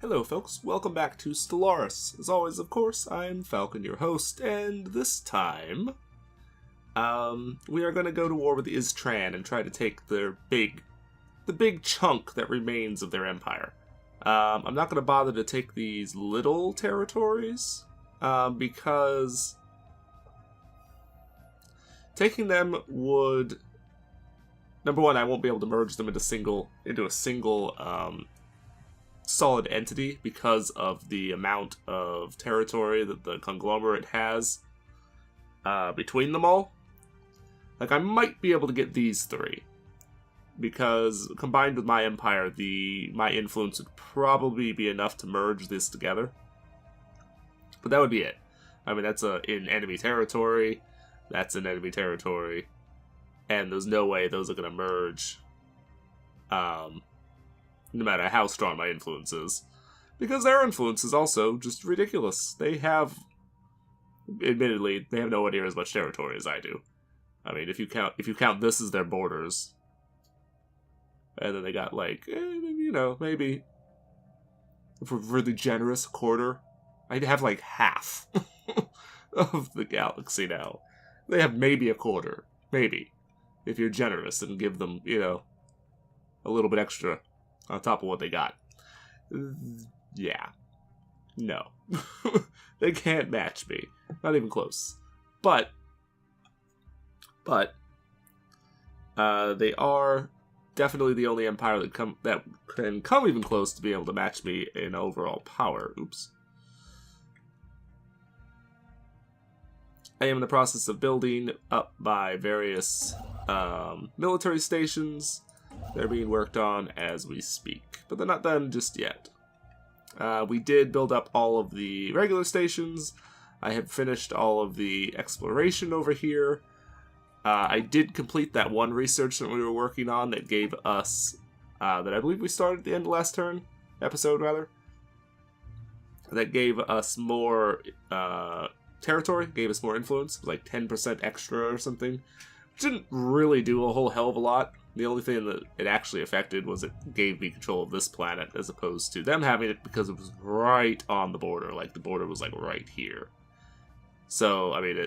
Hello folks, welcome back to Stellaris. As always, of course, I'm Falcon, your host, and this time, we are going to go to war with the Istran and try to take the big chunk that remains of their empire. I'm not going to bother to take these little territories, because taking them would... Number one, I won't be able to merge them into a single solid entity because of the amount of territory that the conglomerate has between them all. Like, I might be able to get these three, because combined with my empire, my influence would probably be enough to merge this together. But that would be it. I mean, that's in enemy territory, that's in enemy territory, and there's no way those are going to merge, no matter how strong my influence is. Because their influence is also just ridiculous. They have, admittedly, they have nowhere near as much territory as I do. I mean, if you count this as their borders, and then they got, like, maybe, if we're really generous, a quarter. I'd have, like, half of the galaxy now. They have maybe a quarter. Maybe. If you're generous and give them, a little bit extra on top of what they got. Yeah. No. They can't match me. Not even close. But they are definitely the only empire that can come even close to being able to match me in overall power. Oops. I am in the process of building up my various military stations. They're being worked on as we speak, but they're not done just yet. We did build up all of the regular stations. I have finished all of the exploration over here. I did complete that one research that we were working on that gave us, that I believe we started at the end of last episode rather. That gave us more territory, gave us more influence, it was like 10% extra or something. Which didn't really do a whole hell of a lot. The only thing that it actually affected was it gave me control of this planet as opposed to them having it because it was right on the border. Like, the border was like right here. So, I mean,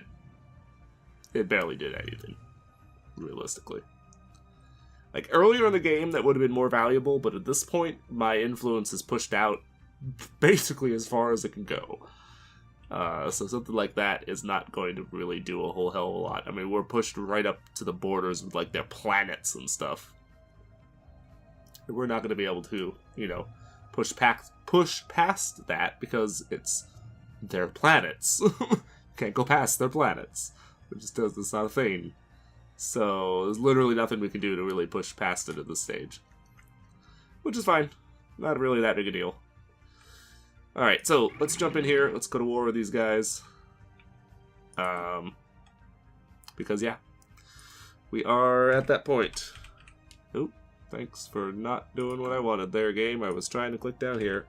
it barely did anything, realistically. Like, earlier in the game, that would have been more valuable, but at this point, my influence is pushed out basically as far as it can go. So something like that is not going to really do a whole hell of a lot. I mean, we're pushed right up to the borders with, like, their planets and stuff. We're not going to be able to, push past that because it's their planets. Can't go past their planets. It's not a thing. So there's literally nothing we can do to really push past it at this stage. Which is fine. Not really that big a deal. Alright, so let's jump in here. Let's go to war with these guys. Because, yeah. We are at that point. Oop, thanks for not doing what I wanted there, game. I was trying to click down here.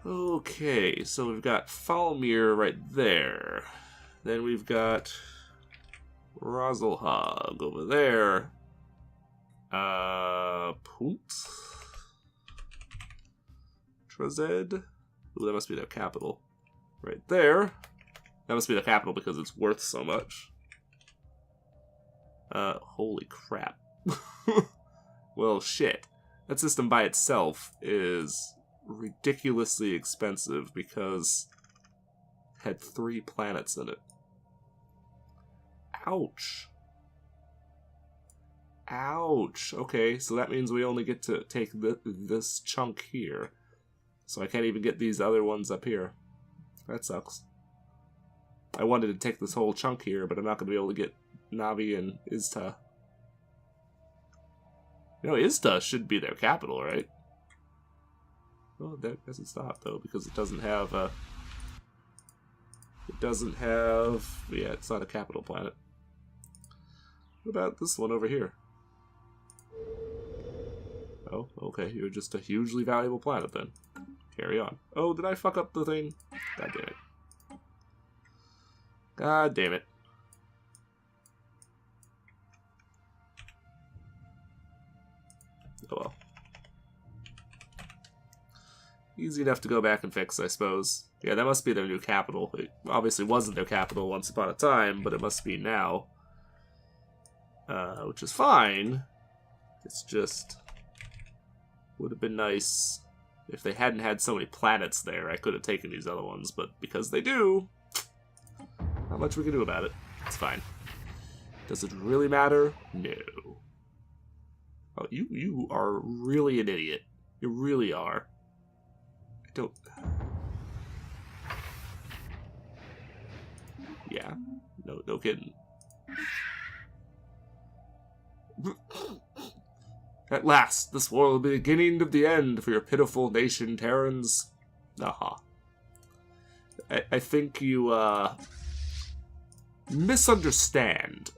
Okay, so we've got Falmir right there. Then we've got Roselhog over there. Punt. Trazed. Ooh, that must be their capital. Right there. That must be the capital because it's worth so much. Holy crap. Well, shit. That system by itself is ridiculously expensive because it had 3 planets in it. Ouch. Ouch. Okay, so that means we only get to take this chunk here. So I can't even get these other ones up here. That sucks. I wanted to take this whole chunk here, but I'm not going to be able to get Navi and Izta. Izta should be their capital, right? Oh, that doesn't stop, though, because it doesn't have, yeah, it's not a capital planet. What about this one over here? Oh, okay, you're just a hugely valuable planet, then. Carry on. Oh, did I fuck up the thing? God damn it. God damn it. Oh well. Easy enough to go back and fix, I suppose. Yeah, that must be their new capital. It obviously wasn't their capital once upon a time, but it must be now. Which is fine. It's just... would have been nice if they hadn't had so many planets there. I could have taken these other ones, but because they do, not much we can do about it. It's fine. Does it really matter? No. Oh, you are really an idiot. You really are. I don't... Yeah. No kidding. At last, this war will be the beginning of the end for your pitiful nation, Terrans. Aha. I think you, misunderstand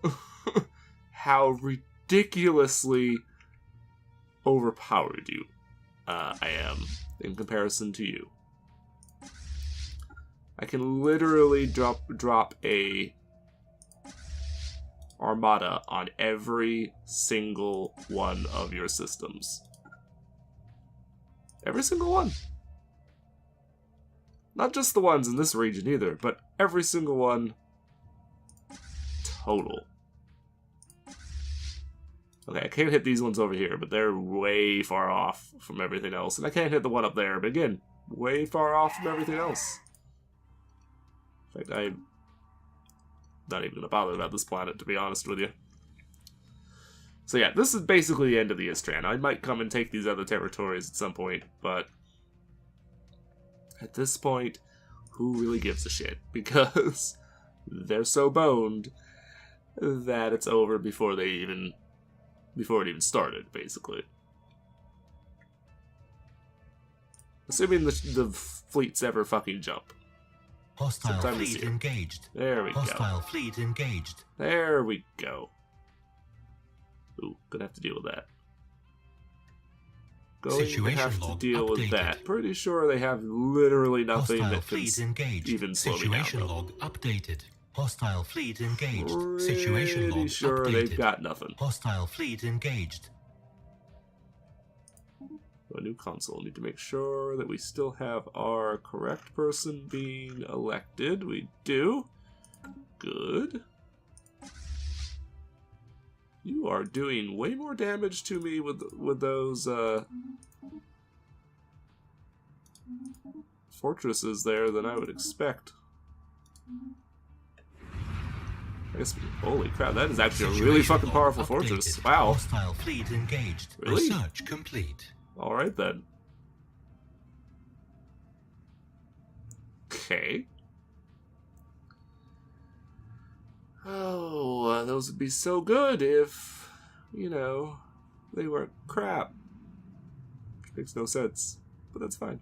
how ridiculously overpowered I am in comparison to you. I can literally drop a armada on every single one of your systems. Every single one. Not just the ones in this region either, but every single one total. Okay, I can't hit these ones over here, but they're way far off from everything else. And I can't hit the one up there, but again, way far off from everything else. In fact, I'm not even going to bother about this planet, to be honest with you. So yeah, this is basically the end of the Istran. I might come and take these other territories at some point, but at this point, who really gives a shit? Because they're so boned that it's over before it even started, basically. Assuming the fleets ever fucking jump. Hostile fleet engaged. There we go. Hostile fleet engaged. There we go. Ooh, gonna have to deal with that. Going to have to deal with that. Pretty sure they have literally nothing that can even slow me down. Situation log updated. Hostile fleet engaged. Situation log Pretty sure updated. They've got nothing. Hostile fleet engaged. A new console. Need to make sure that we still have our correct person being elected. We do. Good. You are doing way more damage to me with those fortresses there than I would expect. I guess, holy crap, that is actually a really fucking powerful fortress. Wow. Hostile fleet engaged. Really? Research complete. Alright then. Okay. Oh, those would be so good if, you know, they weren't crap. Which makes no sense, but that's fine.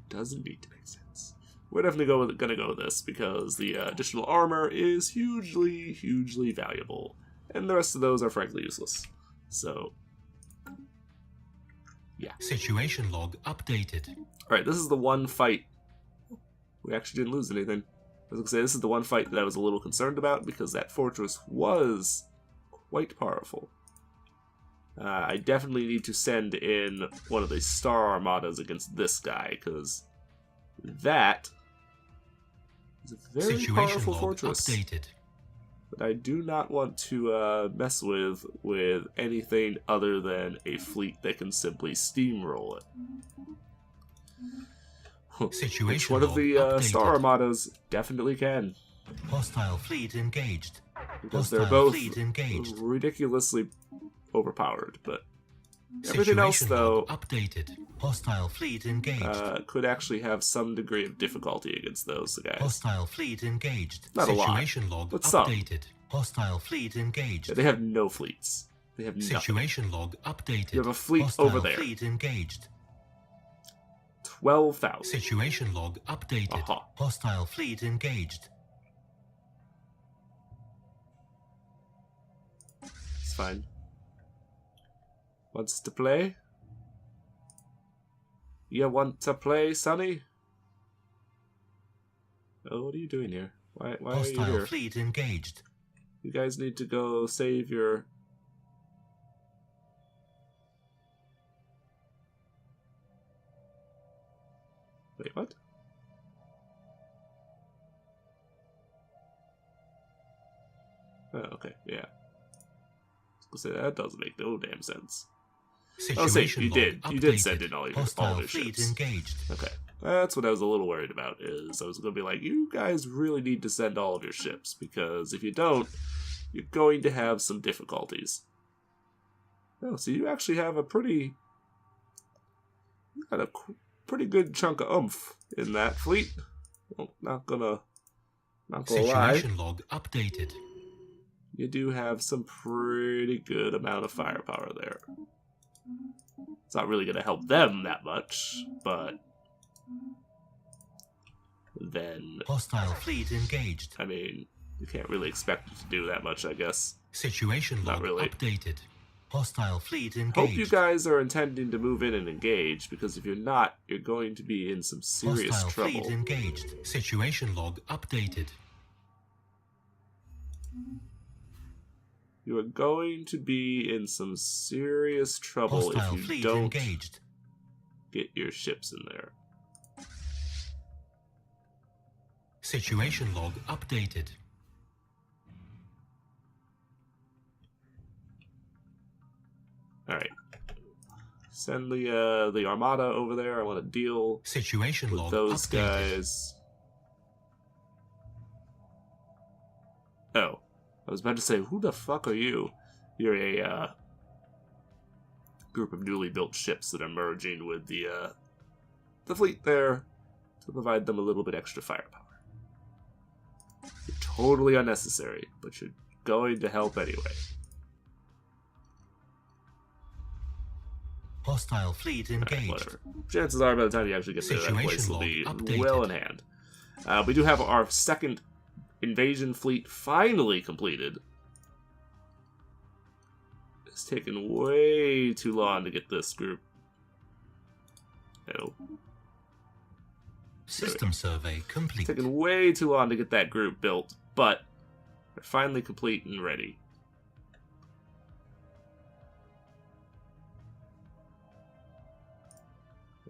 Doesn't need to make sense. We're definitely gonna go with this because the additional armor is hugely, hugely valuable, and the rest of those are frankly useless. So, yeah. Situation log updated. Alright, this is the one fight. We actually didn't lose anything. I was going to say, this is the one fight that I was a little concerned about because that fortress was quite powerful. I definitely need to send in one of the star armadas against this guy because that is a very powerful fortress. Updated. But I do not want to mess with anything other than a fleet that can simply steamroll it. Which one of the star armadas definitely can. Hostile fleet engaged. Because they're both ridiculously overpowered, but everything else, though, updated. Hostile fleet engaged. Could actually have some degree of difficulty against those guys. Hostile fleet engaged. Not a lot, Situation log but some. updated. Hostile fleet engaged. Yeah, they have no fleets. They have nothing. Situation log updated. You have a fleet Hostile over there. Fleet engaged. 12,000. Situation log updated. Hostile fleet engaged. It's fine. Wants to play? You want to play, Sonny? Oh, what are you doing here? Why are you here? Fleet engaged. You guys need to go save your... Wait, what? Oh, okay, yeah. I was gonna say, that doesn't make no damn sense. Oh, see, you did send in all your ships. Engaged. Okay, that's what I was a little worried about, is I was going to be like, you guys really need to send all of your ships, because if you don't, you're going to have some difficulties. Oh, so you actually have you got a pretty good chunk of oomph in that fleet. Well, not gonna lie. Situation log updated. You do have some pretty good amount of firepower there. It's not really going to help them that much, but then... Hostile fleet engaged. I mean, you can't really expect it to do that much, I guess. Situation log updated. Hostile fleet engaged. Hope you guys are intending to move in and engage, because if you're not, you're going to be in some serious trouble. Hostile fleet engaged. Situation log updated. You are going to be in some serious trouble if you don't get your ships in there. Situation log updated. Alright. Send the Armada over there. I want to deal with those guys. Oh. I was about to say, who the fuck are you? You're a group of newly built ships that are merging with the fleet there to provide them a little bit extra firepower. You're totally unnecessary, but you're going to help anyway. Hostile fleet engaged. Right, whatever. Chances are, by the time you actually get there, that place will be well in hand. We do have our second invasion fleet finally completed. It's taken way too long to get this group. Oh. System survey complete. It's taken way too long to get that group built, but they're finally complete and ready.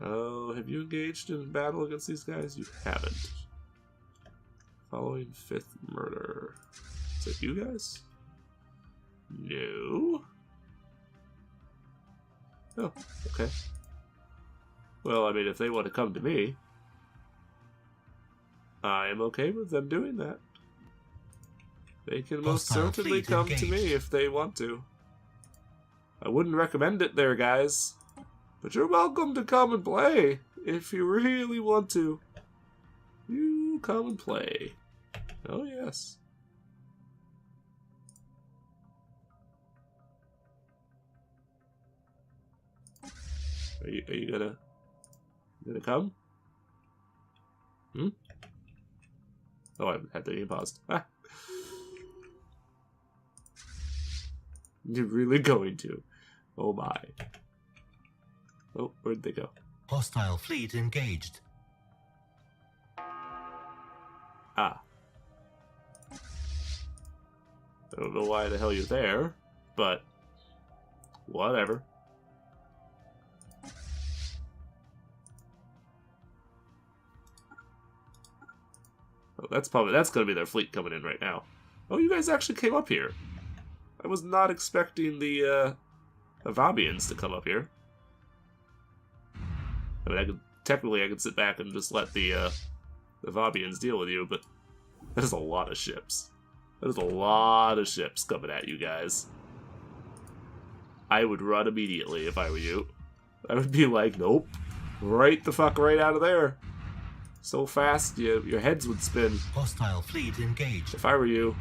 Oh, have you engaged in battle against these guys? You haven't. Following fifth murder. Is it you guys? No. Oh, okay. Well, I mean, if they want to come to me, I am okay with them doing that. They can most certainly come to me if they want to. I wouldn't recommend it there, guys. But you're welcome to come and play if you really want to. You come and play. Oh, yes. Are you gonna come? Hmm? Oh, I had the game paused. Ah. You're really going to? Oh my. Oh, where'd they go? Hostile fleet engaged. Ah. I don't know why the hell you're there, but whatever. Oh, that's gonna be their fleet coming in right now. Oh, you guys actually came up here. I was not expecting the Vabians to come up here. I mean, I could sit back and just let the Vabians deal with you, but that is a lot of ships. That is a lot of ships coming at you guys. I would run immediately if I were you. I would be like, nope, right the fuck right out of there. So fast, your heads would spin. Hostile fleet engaged. If I were you,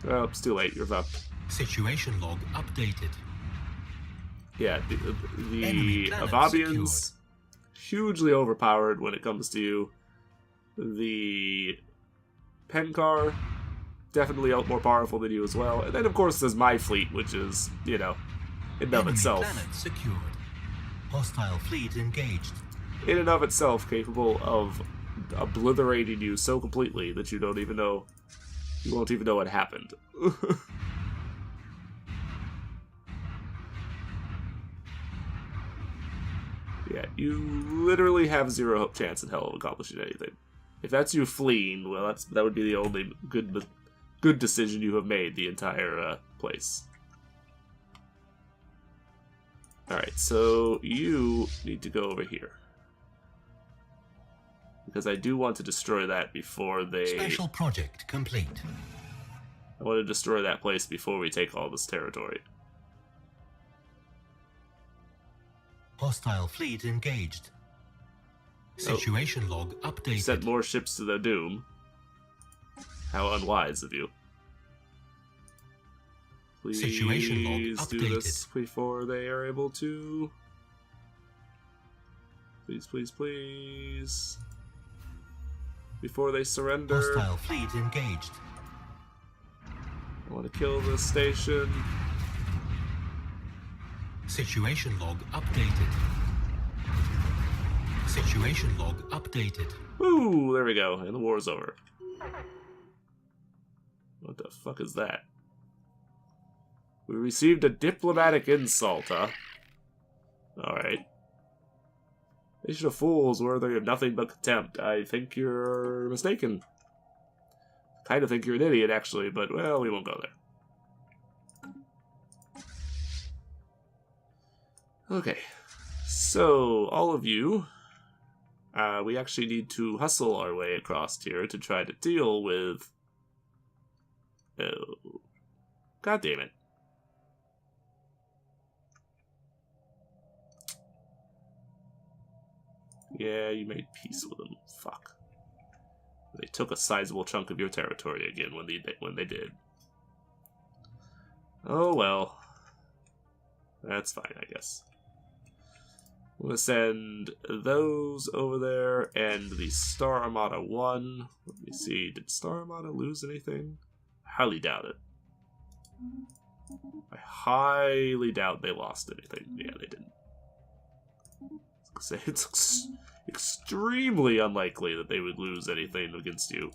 well, it's too late. You're fucked. Situation log updated. Yeah, the Avabians, hugely overpowered when it comes to you. The Penkar, definitely more powerful than you as well. And then, of course, there's my fleet, which is, you know, in and of itself. Planet secured. Hostile fleet engaged. In and of itself, capable of obliterating you so completely that you won't even know what happened. Yeah, you literally have 0 chance in hell of accomplishing anything. If that's you fleeing, well, that would be the only good decision you have made the entire place. Alright, so you need to go over here. Because I do want to destroy that before they... Special project complete. I want to destroy that place before we take all this territory. Hostile fleet engaged. Situation log updated. Sent more ships to their doom. How unwise of you. Please Situation log do this before they are able to. Please, please, please. Before they surrender. Hostile fleet engaged. I want to kill this station. Situation log updated. Situation log updated. Woo! There we go. And the war's over. What the fuck is that? We received a diplomatic insult, huh? Alright. Nation of fools, worthy of nothing but contempt. I think you're mistaken. Kind of think you're an idiot, actually, but, well, we won't go there. Okay. So, all of you, we actually need to hustle our way across here to try to deal with... Oh. God damn it. Yeah, you made peace with them. Fuck. They took a sizable chunk of your territory again when they did. Oh well. That's fine, I guess. I'm gonna send those over there and the Star Armada 1. Let me see, did Star Armada lose anything? Highly doubt it. I highly doubt they lost anything. Yeah, they didn't. It's extremely unlikely that they would lose anything against you.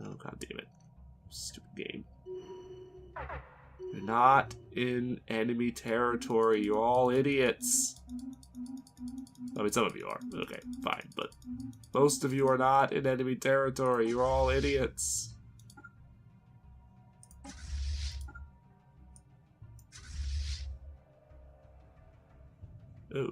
Oh, god damn it. Stupid game. You're not in enemy territory. You're all idiots. I mean, some of you are. Okay, fine. But most of you are not in enemy territory. You're all idiots. Oh.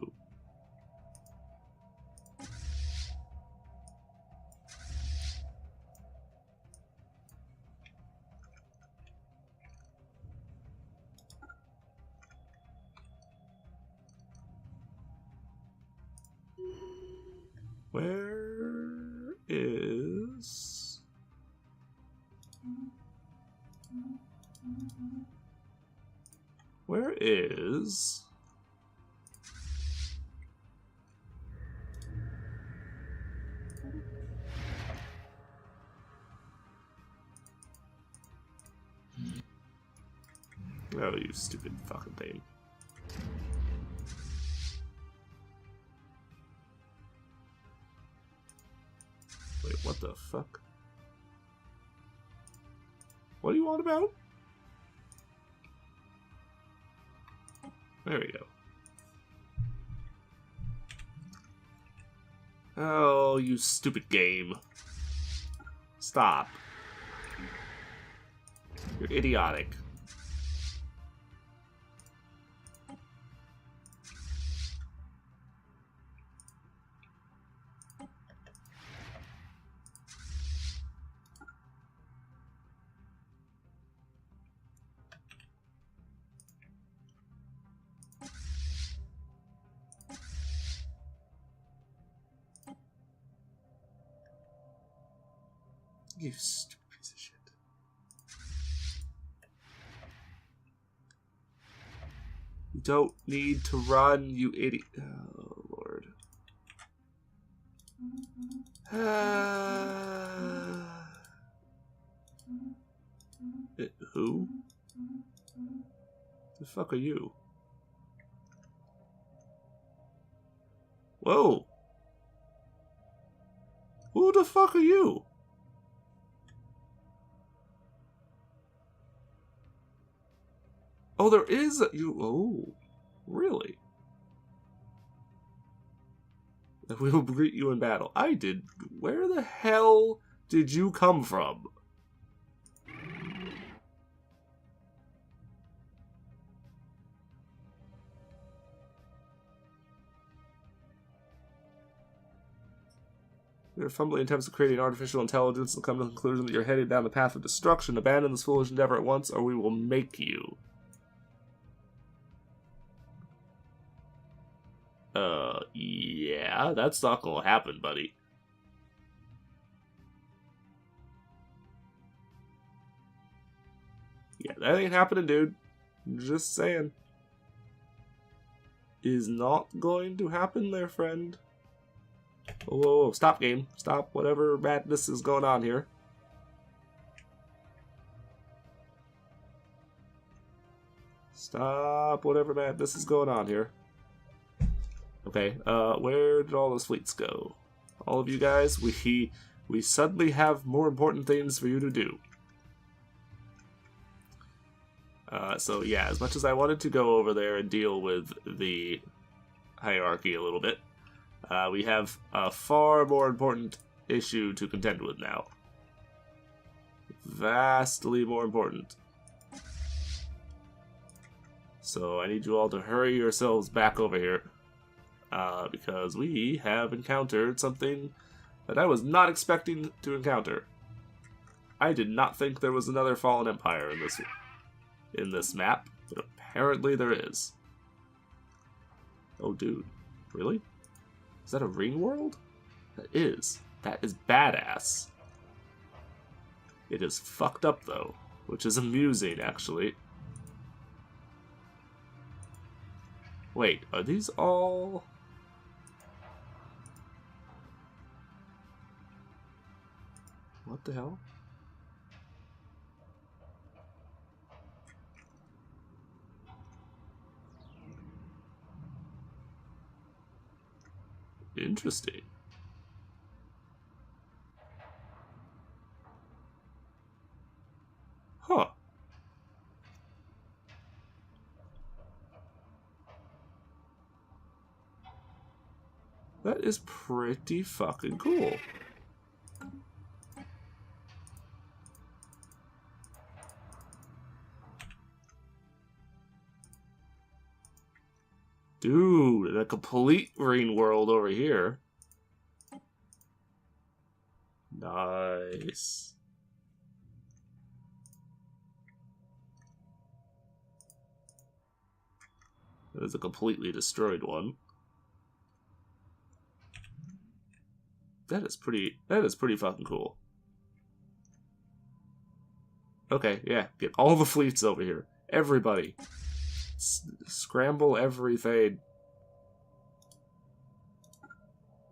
Where is... Oh, you stupid fucking thing. Wait, what the fuck? What do you want about? There we go. Oh, you stupid game. Stop. You're idiotic. You stupid piece of shit. You don't need to run, you idiot. Oh, Lord. Who? The fuck are you? Whoa. Who the fuck are you? Oh, there is a... You... Oh, really? And we will greet you in battle. I did... Where the hell did you come from? Your fumbling attempts at creating artificial intelligence will come to the conclusion that you're heading down the path of destruction. Abandon this foolish endeavor at once, or we will make you. Yeah, that's not gonna happen, buddy. Yeah, that ain't happening, dude. Just saying. Is not going to happen there, friend. Whoa, whoa, whoa, stop game. Stop whatever madness is going on here. Stop whatever madness is going on here. Okay, where did all those fleets go? All of you guys, we suddenly have more important things for you to do. So yeah, as much as I wanted to go over there and deal with the hierarchy a little bit, we have a far more important issue to contend with now. Vastly more important. So I need you all to hurry yourselves back over here. Because we have encountered something that I was not expecting to encounter. I did not think there was another Fallen Empire in this map, but apparently there is. Oh, dude. Really? Is that a ring world? That is. That is badass. It is fucked up, though, which is amusing, actually. Wait, are these all... What the hell? Interesting. Huh. That is pretty fucking cool. Dude, a complete ring world over here. Nice. That is a completely destroyed one. That is pretty fucking cool. Okay, yeah, get all the fleets over here. Everybody. Scramble everything.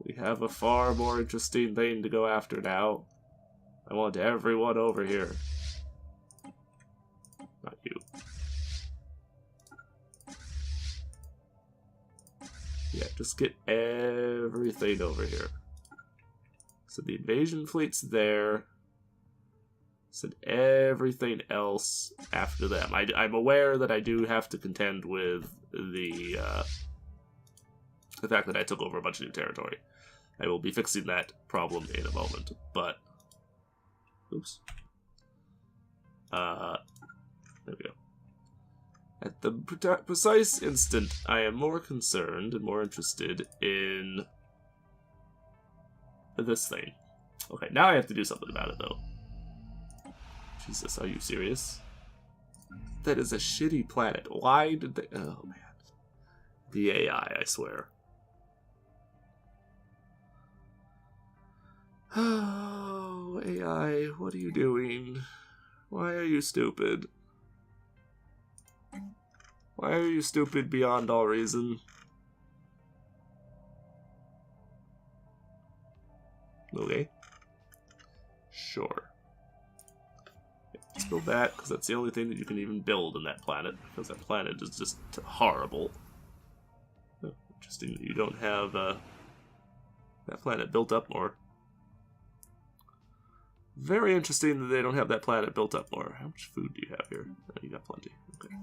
We have a far more interesting thing to go after now. I want everyone over here. Not you. Yeah, just get everything over here. So the invasion fleet's there. Send everything else after them. I'm aware that I do have to contend with the fact that I took over a bunch of new territory. I will be fixing that problem in a moment, but... Oops. There we go. At the precise instant, I am more concerned and more interested in this thing. Okay, now I have to do something about it, though. Jesus, are you serious? That is a shitty planet. Why did they... Oh, man. The AI, I swear. Oh, AI, what are you doing? Why are you stupid? Why are you stupid beyond all reason? Okay. Sure. Let's build that, because that's the only thing that you can even build in that planet, because that planet is just horrible. Oh, interesting that you don't have that planet built up more. Very interesting that they don't have that planet built up more. How much food do you have here? Oh, you got plenty. Okay.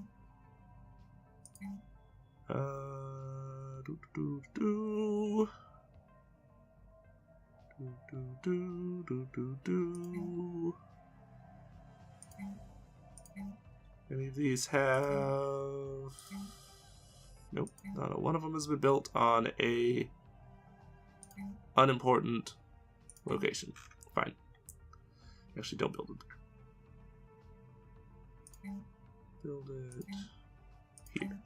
Any of these have... Nope, not one of them has been built on a unimportant location. Fine. Actually, don't build it there. Build it here.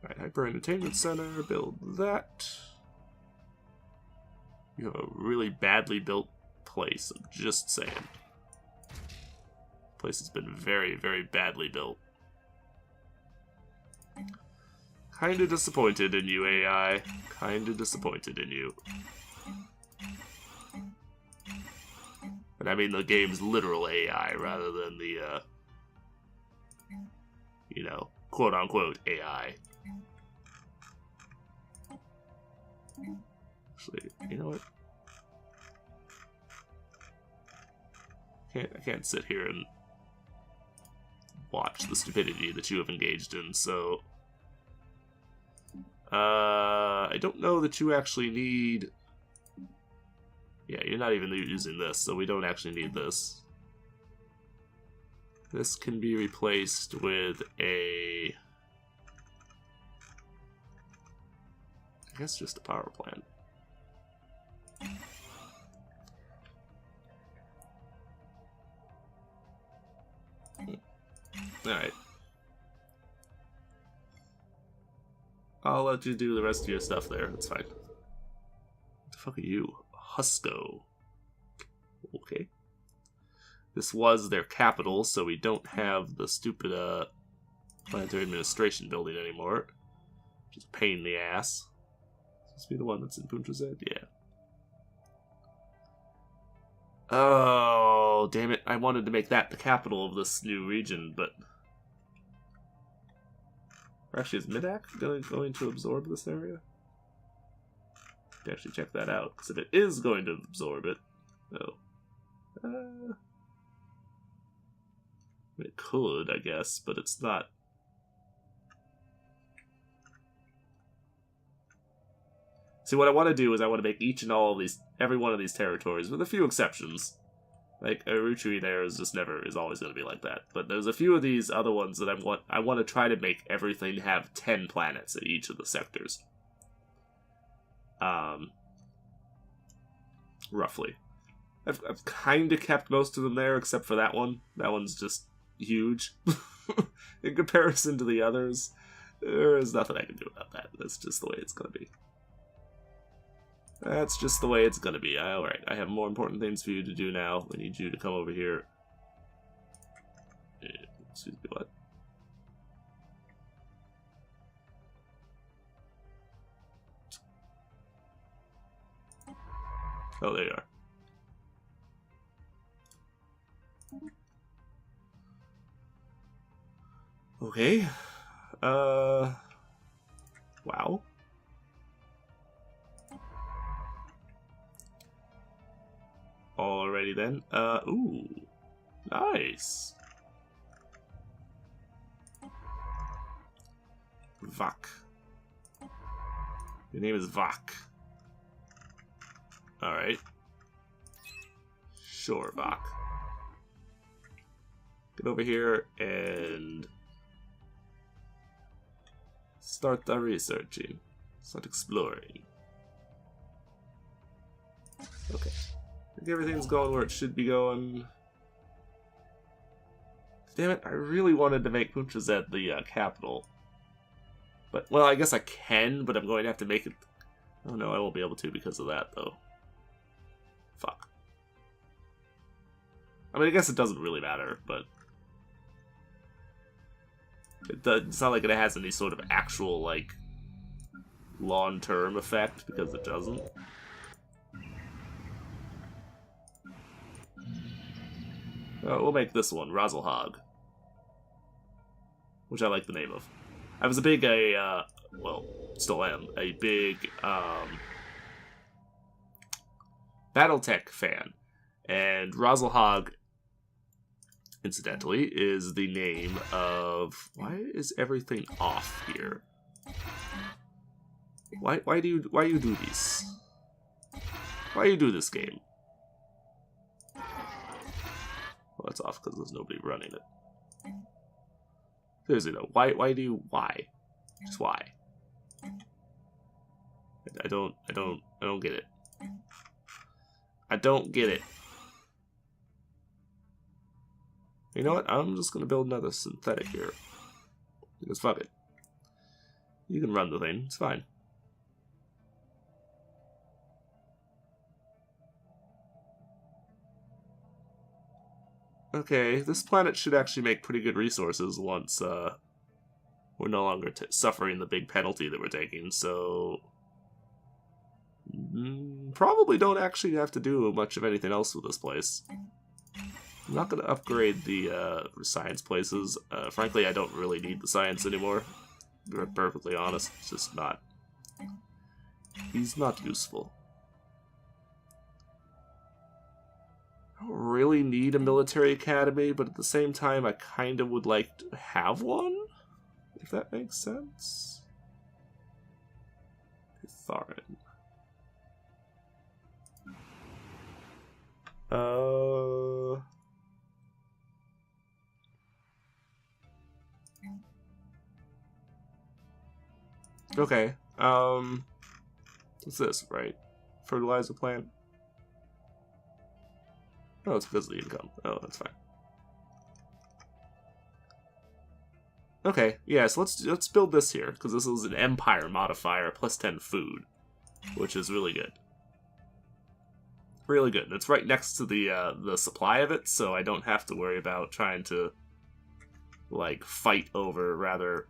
Alright, Hyper Entertainment Center, build that. You have a really badly built place, I'm just saying. Place has been very, very badly built. Kinda disappointed in you, AI. Kinda disappointed in you. And I mean the game's literal AI rather than the, you know, quote-unquote AI. Actually, you know what? I can't sit here and watch the stupidity that you have engaged in, so... I don't know that you actually need... Yeah, you're not even using this, so we don't actually need this. This can be replaced with a... I guess just a power plant. Alright. I'll let you do the rest of your stuff there, that's fine. What the fuck are you? Husco. Okay. This was their capital, so we don't have the stupid planetary administration building anymore. Which is a pain in the ass. This be the one that's in Punta Z? Yeah. Oh, damn it. I wanted to make that the capital of this new region, but... Or actually, is Midak going to absorb this area? Actually check that out, because if it is going to absorb it... Oh. It could, I guess, but it's not... See, what I want to do is I want to make each and all of these, every one of these territories, with a few exceptions. Like, Uruchui there is always going to be like that. But there's a few of these other ones that I want to try to make everything have 10 planets in each of the sectors. Roughly. I've kind of kept most of them there, except for that one. That one's just huge. In comparison to the others, there's nothing I can do about that. That's just the way it's going to be. That's just the way it's gonna be. Alright, I have more important things for you to do now. We need you to come over here. Excuse me, what? Oh, there you are. Okay. Wow. Alrighty then. Ooh. Nice. Vak. Your name is Vak. Alright. Sure, Vak. Get over here and start the researching. Start exploring. Okay. I think everything's going where it should be going. Damn it, I really wanted to make Punta Z the capital. But, well, I guess I can, but I'm going to have to make it... Oh no, I won't be able to because of that, though. Fuck. I mean, I guess it doesn't really matter, but... It's not like it has any sort of actual, like, long-term effect, because it doesn't. We'll make this one, Razelhog. Which I like the name of. I was a big, well, still am, a big, Battletech fan. And Razelhog, incidentally, is the name of... Why is everything off here? Why do you do this? Why do you do this game? Well, that's off because there's nobody running it. Seriously though, why why? Just why? I don't get it. I don't get it. You know what? I'm just gonna build another synthetic here. Because fuck it. You can run the thing, it's fine. Okay, this planet should actually make pretty good resources once we're no longer suffering the big penalty that we're taking, so... probably don't actually have to do much of anything else with this place. I'm not going to upgrade the science places. Frankly, I don't really need the science anymore. To be perfectly honest, it's just not... he's not useful. I don't really need a military academy, but at the same time, I kind of would like to have one, if that makes sense. Pitharin. Okay, what's this, right? Fertilizer plant? Oh, it's because of the income. Oh, that's fine. Okay, yeah, so let's build this here, because this is an Empire modifier plus 10 food, which is really good. Really good. And it's right next to the supply of it, so I don't have to worry about trying to, like, fight over, rather,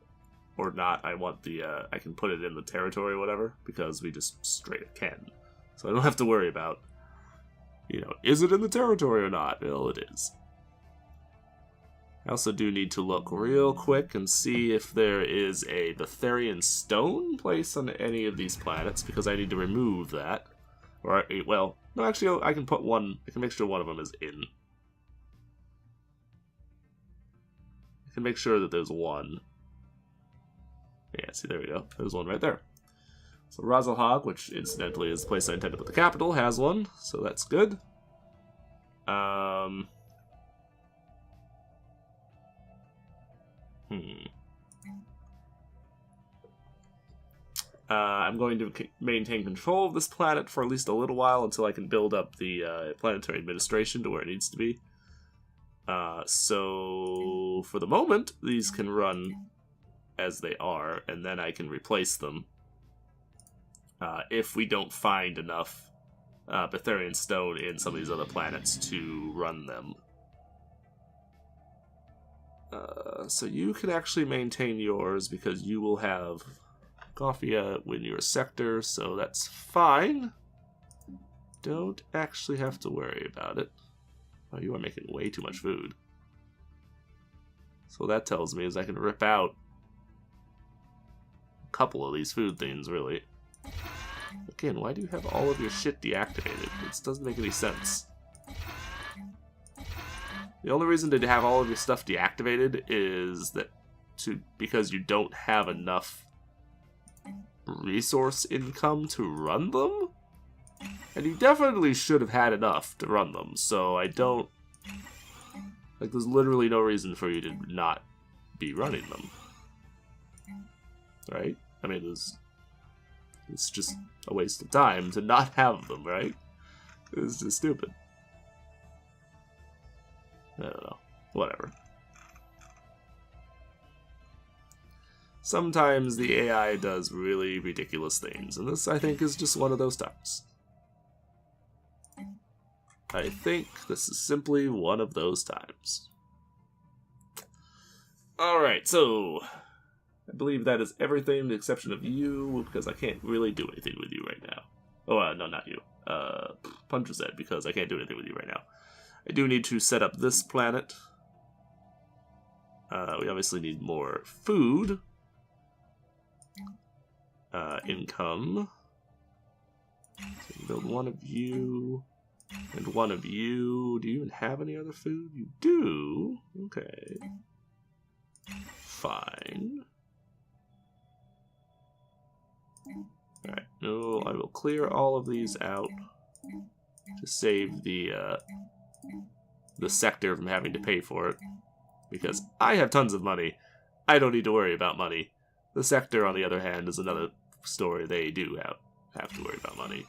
or not. I want the, I can put it in the territory or whatever, because we just straight up can. So I don't have to worry about, you know, is it in the territory or not? Well, it is. I also do need to look real quick and see if there is a Betharian stone placed on any of these planets, because I need to remove that. Or, well, no, actually, I can put one, I can make sure one of them is in. I can make sure that there's one. Yeah, see, there we go. There's one right there. So Razelhog, which incidentally is the place I intend to put the capital, has one, so that's good. I'm going to maintain control of this planet for at least a little while until I can build up the planetary administration to where it needs to be. So for the moment, these can run as they are, and then I can replace them if we don't find enough Betharian stone in some of these other planets to run them. So you can actually maintain yours because you will have Gothia in your sector, so that's fine. Don't actually have to worry about it. Oh, you are making way too much food. So what that tells me is I can rip out a couple of these food things, really. Again, why do you have all of your shit deactivated? This doesn't make any sense. The only reason to have all of your stuff deactivated is that because you don't have enough resource income to run them? And you definitely should have had enough to run them, so I don't... Like, there's literally no reason for you to not be running them. Right? I mean, it's just a waste of time to not have them, right? It's just stupid. I don't know. Whatever. Sometimes the AI does really ridiculous things, and this, I think, is just one of those times. I think this is simply one of those times. Alright, so I believe that is everything, with the exception of you, because I can't really do anything with you right now. Oh, no, not you. Puncher's Head, because I can't do anything with you right now. I do need to set up this planet. We obviously need more food. Income. So build one of you. And one of you. Do you even have any other food? You do. Okay. Fine. Alright, no, I will clear all of these out. to save the sector from having to pay for it. Because I have tons of money. I don't need to worry about money. The sector, on the other hand, is another story. They do have to worry about money.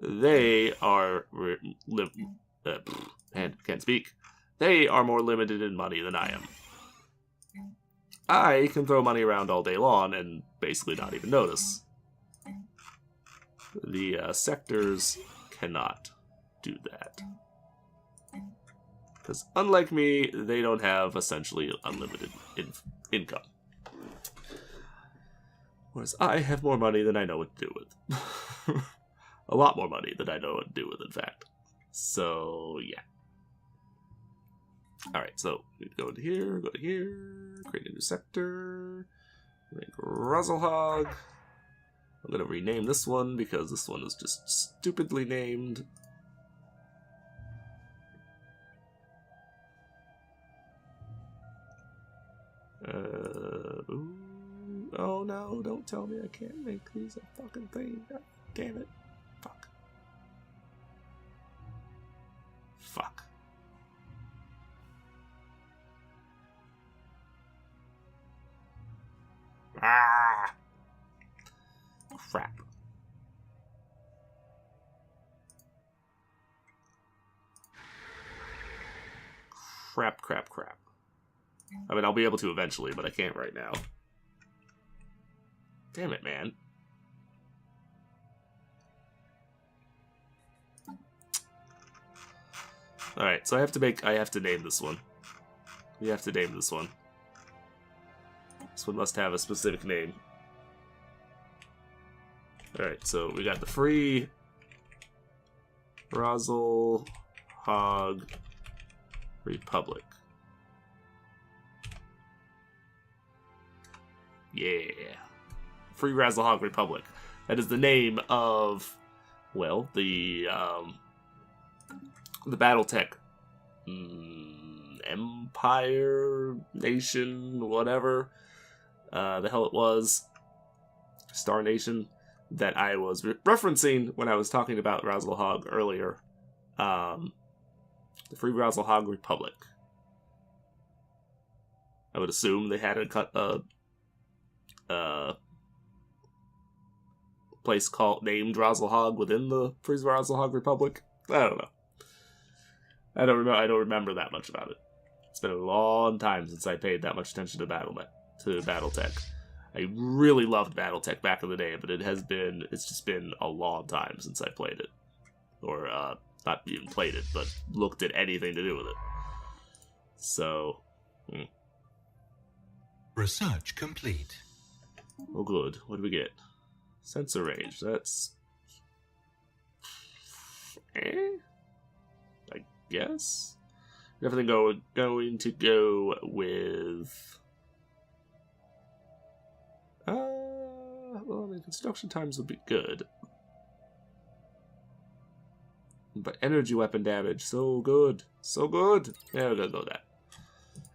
They are... can't speak. They are more limited in money than I am. I can throw money around all day long and basically not even notice. The sectors cannot do that. Because unlike me, they don't have essentially unlimited income. Whereas I have more money than I know what to do with. A lot more money than I know what to do with, in fact. So, yeah. Alright, so we go to here, create a new sector, make Razzlehog. I'm going to rename this one because this one is just stupidly named. Oh no, don't tell me I can't make these a fucking thing. God damn it. Fuck. Fuck. Ah! Crap. Crap. I mean, I'll be able to eventually, but I can't right now. Damn it, man. Alright, so I have to name this one. We have to name this one. This one must have a specific name. Alright, so we got the free Razzlehog Republic. Yeah. Free Razzlehog Republic. That is the name of, well, the BattleTech Empire, Nation, whatever the hell it was, Star Nation, that I was referencing when I was talking about Razzlehog earlier. The Free Razzlehog Republic. I would assume they had a place named Razzlehog within the Free Razzlehog Republic. I don't know. I don't remember that much about it. It's been a long time since I paid that much attention to BattleTech. I really loved BattleTech back in the day, but it's just been a long time since I played it. Or, not even played it, but looked at anything to do with it. So, Research complete. Oh good, what do we get? Sensor range, that's... I guess? Everything going to go with... well, I mean, construction times would be good. But energy weapon damage, so good. So good! Yeah, we're gonna go with that.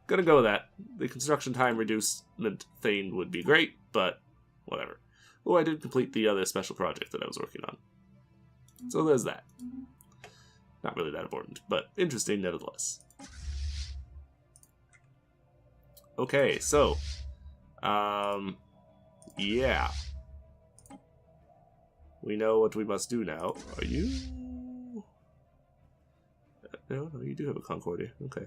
Gonna go with that. The construction time reducement thing would be great, but whatever. Oh, I did complete the other special project that I was working on. So there's that. Not really that important, but interesting nevertheless. Okay, so... yeah. We know what we must do now. Are you... No, you do have a Concordia. Okay.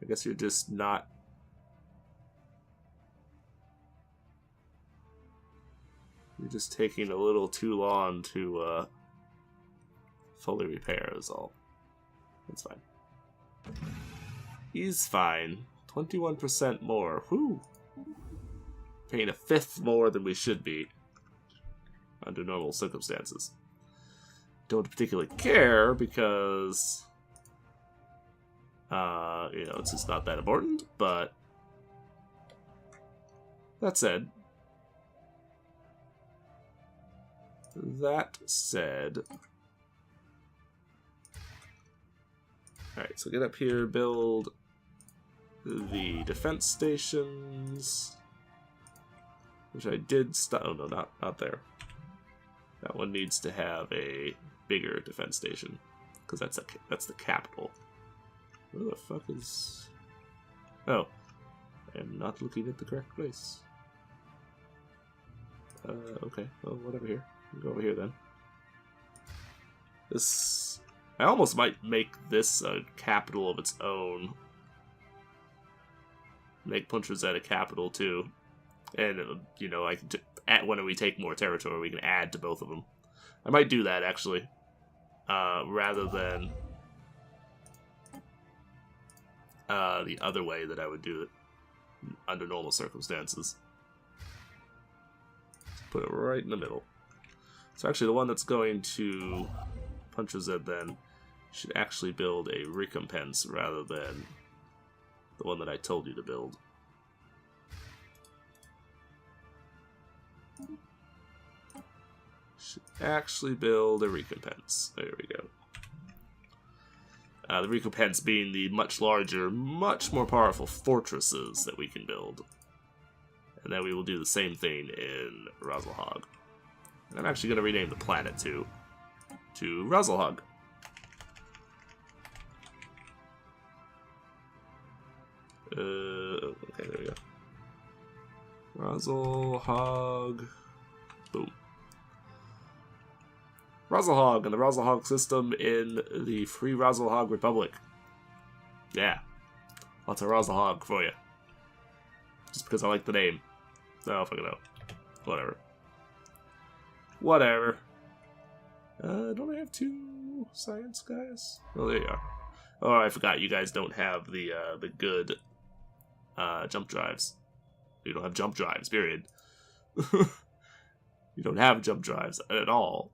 I guess you're just not... You're just taking a little too long to, fully repair is all. That's fine. He's fine. 21% more. Whew! Paying a fifth more than we should be. Under normal circumstances. Don't particularly care because... you know, it's just not that important, but... That said... Alright, so get up here, build the defense stations, which I did oh no, not there. That one needs to have a bigger defense station, because that's the capital. Where the fuck is... Oh. I am not looking at the correct place. Okay. Well, whatever here. We'll go over here then. This... I almost might make this a capital of its own. Make Puncher's a capital too. And, you know, I can when we take more territory, we can add to both of them. I might do that, actually. Rather than the other way that I would do it under normal circumstances. Put it right in the middle. So actually the one that's going to Puncher's then should actually build a recompense rather than the one that I told you to build. Should actually build a recompense. There we go. The recompense being the much larger, much more powerful fortresses that we can build. And then we will do the same thing in Razzlehog. And I'm actually going to rename the planet too to Razzlehog. Okay, there we go. Razzlehog. Boom. Razzlehog and the Razzlehog system in the Free Razzlehog Republic. Yeah. Lots of Razzlehog for you. Just because I like the name. No, fucking no. Whatever. Whatever. Don't I have 2 science guys? Oh, there you are. Oh, I forgot you guys don't have the good jump drives. You don't have jump drives, period. You don't have jump drives at all.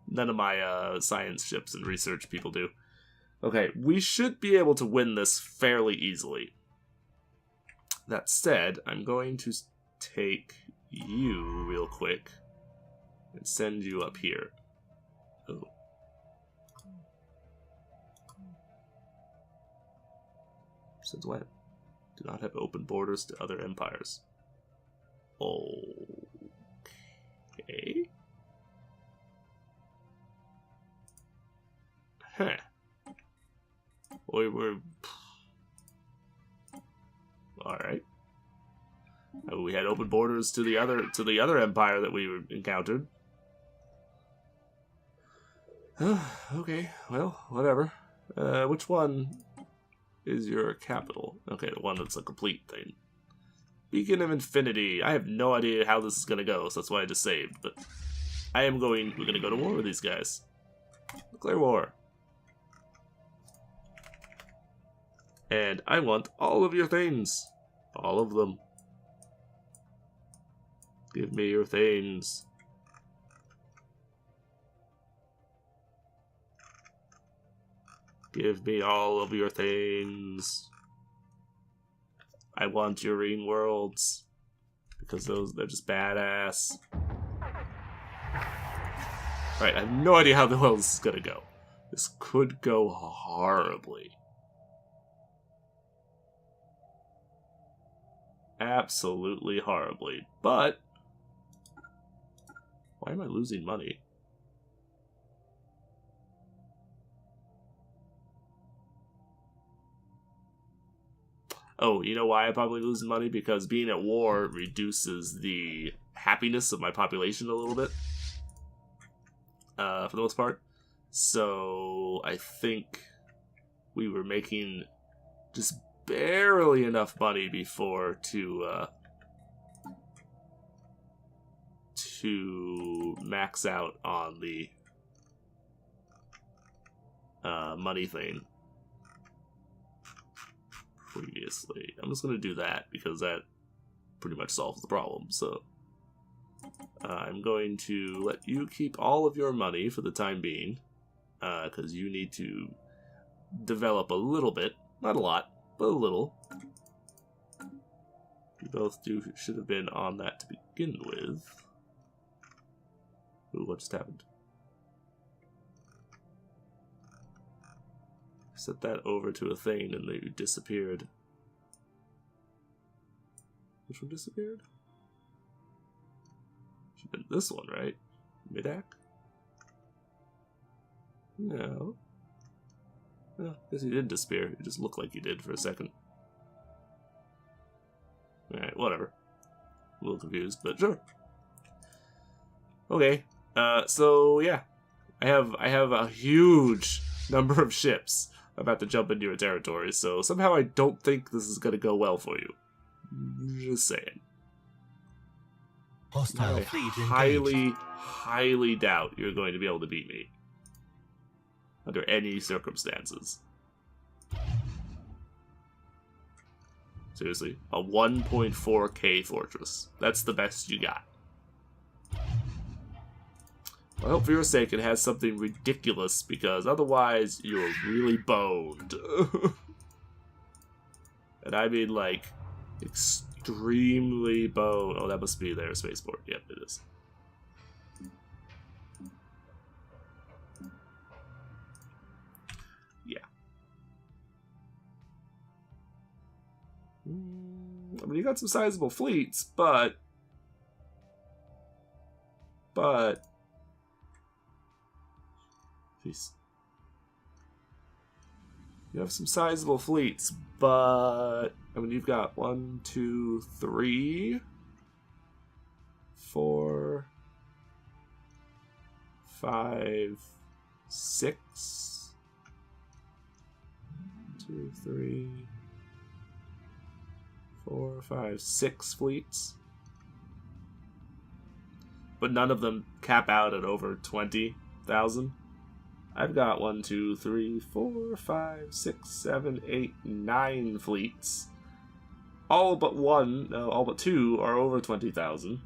None of my science ships and research people do. Okay, we should be able to win this fairly easily. That said, I'm going to take you real quick and send you up here. Oh. Since when? Do not have open borders to other empires. Okay. Huh. We're... Alright. We had open borders to the other empire that we encountered. Okay, well, whatever. Which one is your capital? Okay, the one that's a complete thing. Beacon of Infinity. I have no idea how this is gonna go, so that's why I just saved, but we're gonna go to war with these guys. Declare war. And I want all of your things. All of them. Give me your things. Give me all of your things. I want your RINGWORLDS. Because they're just badass. Alright, I have no idea how the hell this is gonna go. This could go horribly. Absolutely horribly. But why am I losing money? Oh, you know why I'm probably losing money? Because being at war reduces the happiness of my population a little bit. For the most part. So I think we were making just barely enough money before to max out on the money thing previously. I'm just gonna do that because that pretty much solves the problem. So I'm going to let you keep all of your money for the time being, because you need to develop a little bit, not a lot, but a little. You both should have been on that to begin with. Ooh, what just happened? Set that over to a thing and they disappeared. Which one disappeared? Should have been this one, right? Midak? No. Oh, guess he did disappear. He just looked like he did for a second. Alright, whatever. A little confused, but sure. Okay. So yeah. I have a huge number of ships about to jump into your territory, so somehow I don't think this is gonna go well for you. Just saying. Hostile I fleet highly doubt you're going to be able to beat me. Under any circumstances. Seriously, a 1.4k fortress. That's the best you got. I hope for your sake it has something ridiculous, because otherwise you're really boned. And I mean, like, extremely boned. Oh, that must be their spaceport. Yep, it is. Yeah. I mean, you got some sizable fleets, but... Jeez. You have some sizable fleets, but... I mean, you've got 1, 2, 3... 4... 5... 6... 2, 3... 4, 5, 6 fleets. But none of them cap out at over 20,000. I've got 1, 2, 3, 4, 5, 6, 7, 8, 9 fleets. All but 2 are over 20,000.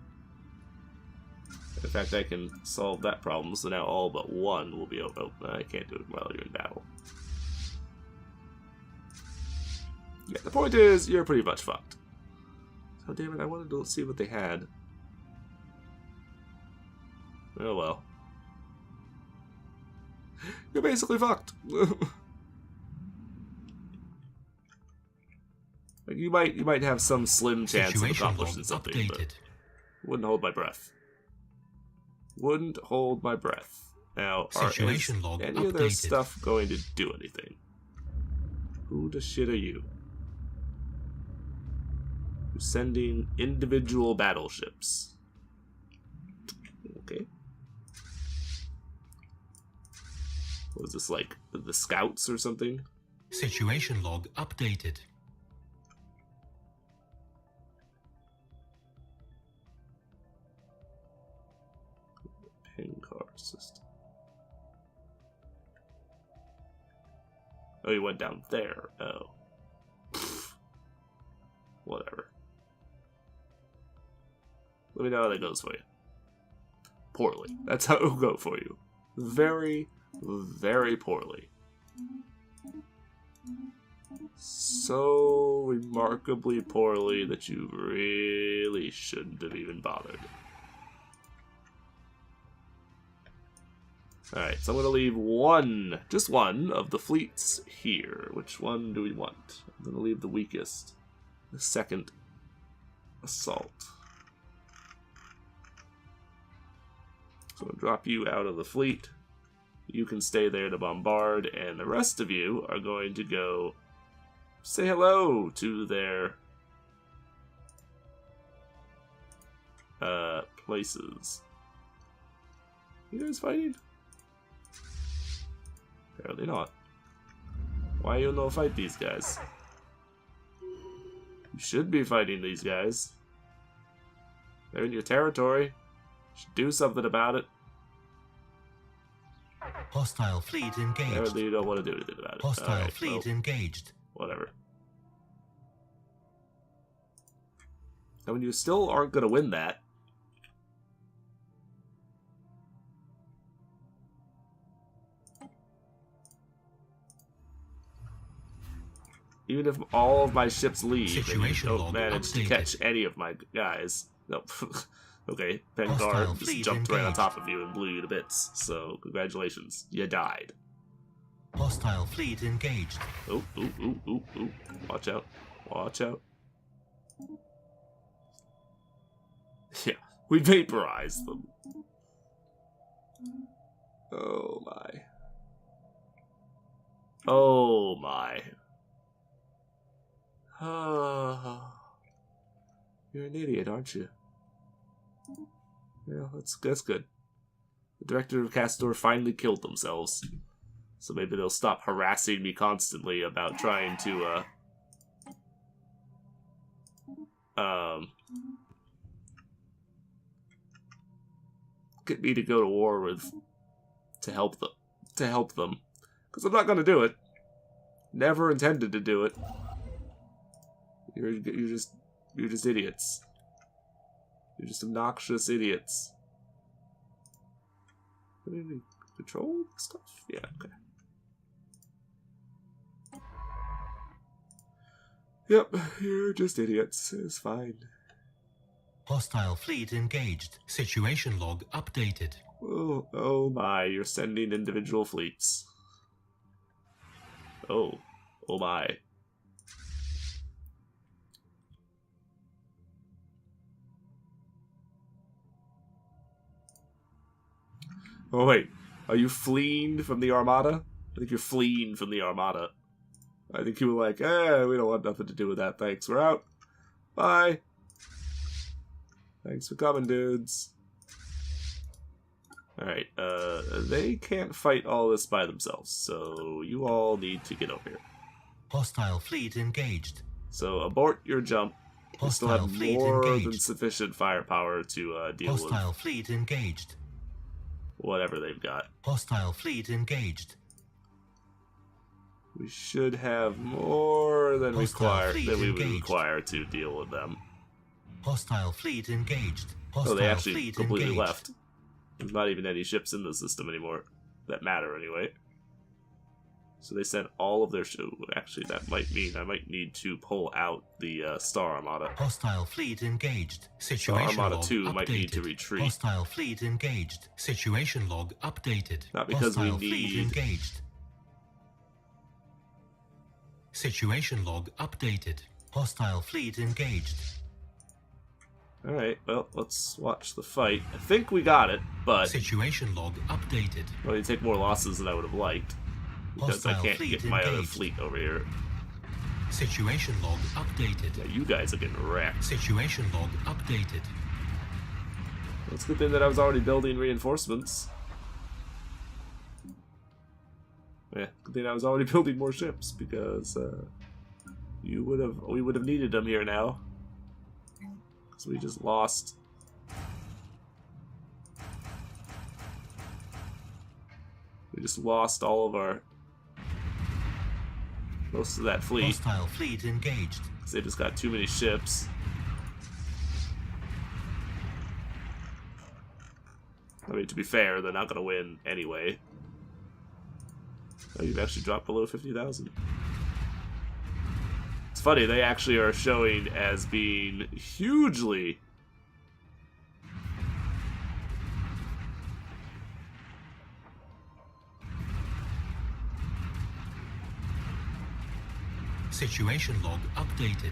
In fact, I can solve that problem, so now all but 1 will be... Oh, I can't do it while you're in battle. Yeah, the point is, you're pretty much fucked. So, damn it, I wanted to see what they had. Oh well. You're basically fucked. Like you might have some slim chance of accomplishing something, but wouldn't hold my breath. Wouldn't hold my breath. Now, is any of their stuff going to do anything? Who the shit are you? You're sending individual battleships. Okay. Was this like the scouts or something? Situation log updated. Pin card system. Oh, you went down there. Oh. Pfft. Whatever. Let me know how that goes for you. Poorly. That's how it will go for you. Very, very poorly. So remarkably poorly that you really shouldn't have even bothered. Alright, so I'm going to leave just one of the fleets here. Which one do we want? I'm going to leave the weakest. The second assault. So I'll drop you out of the fleet. You can stay there to bombard, and the rest of you are going to go say hello to their places. You guys fighting? Apparently not. Why you no fight these guys? You should be fighting these guys. They're in your territory. You should do something about it. Hostile fleet engaged. Apparently you don't want to do anything about it. Hostile fleet engaged. Whatever. I mean, you still aren't going to win that. Even if all of my ships leave and you don't manage to catch any of my guys. No. Okay, Vanguard just jumped right on top of you and blew you to bits. So, congratulations. You died. Hostile fleet engaged. Ooh, ooh, ooh, ooh, ooh. Watch out. Watch out. Yeah, we vaporized them. Oh my. Oh my. Oh. You're an idiot, aren't you? Yeah, that's good. The director of Castor finally killed themselves. So maybe they'll stop harassing me constantly about trying to, get me to go to war with, to help them. Because I'm not gonna do it. Never intended to do it. You're just idiots. You're just obnoxious idiots. Control stuff? Yeah, okay. Yep, you're just idiots. It's fine. Hostile fleet engaged. Situation log updated. Oh my, you're sending individual fleets. Oh my. Oh wait, are you fleeing from the Armada? I think you're fleeing from the Armada. I think you were like, we don't want nothing to do with that, thanks, we're out. Bye. Thanks for coming, dudes. Alright, they can't fight all this by themselves, so you all need to get over here. Hostile fleet engaged. So abort your jump. You still Hostile have fleet more than engaged. sufficient firepower to deal Hostile with fleet engaged. whatever they've got. Hostile fleet engaged. We should have more than we Hostile fleet would engaged. require to deal with them. Hostile fleet engaged. Oh, Hostile they actually fleet completely engaged. left. There's not even any ships in the system anymore that matter anyway. So they sent all of their actually, that might mean I might need to pull out the Star Armada. Hostile fleet engaged. Star Situation Armada log 2 updated. might need to retreat. Hostile fleet engaged. Situation log updated. Not because we Hostile fleet need- engaged. Situation log updated. Hostile fleet engaged. Alright, well, let's watch the fight. I think we got it, but Situation log updated. well, you take more losses than I would have liked. Because I Hostile can't fleet get my other engaged. fleet over here. Situation log updated. Yeah, you guys are getting wrecked. Situation log updated. It's a good thing that I was already building reinforcements. Yeah, good thing I was already building more ships, because we would have needed them here now. Because we just lost. We just lost all of our most of that fleet. Hostile fleet engaged. Because they just got too many ships. I mean, to be fair, they're not going to win anyway. Oh, you've actually dropped below 50,000. It's funny, they actually are showing as being hugely... Situation log updated.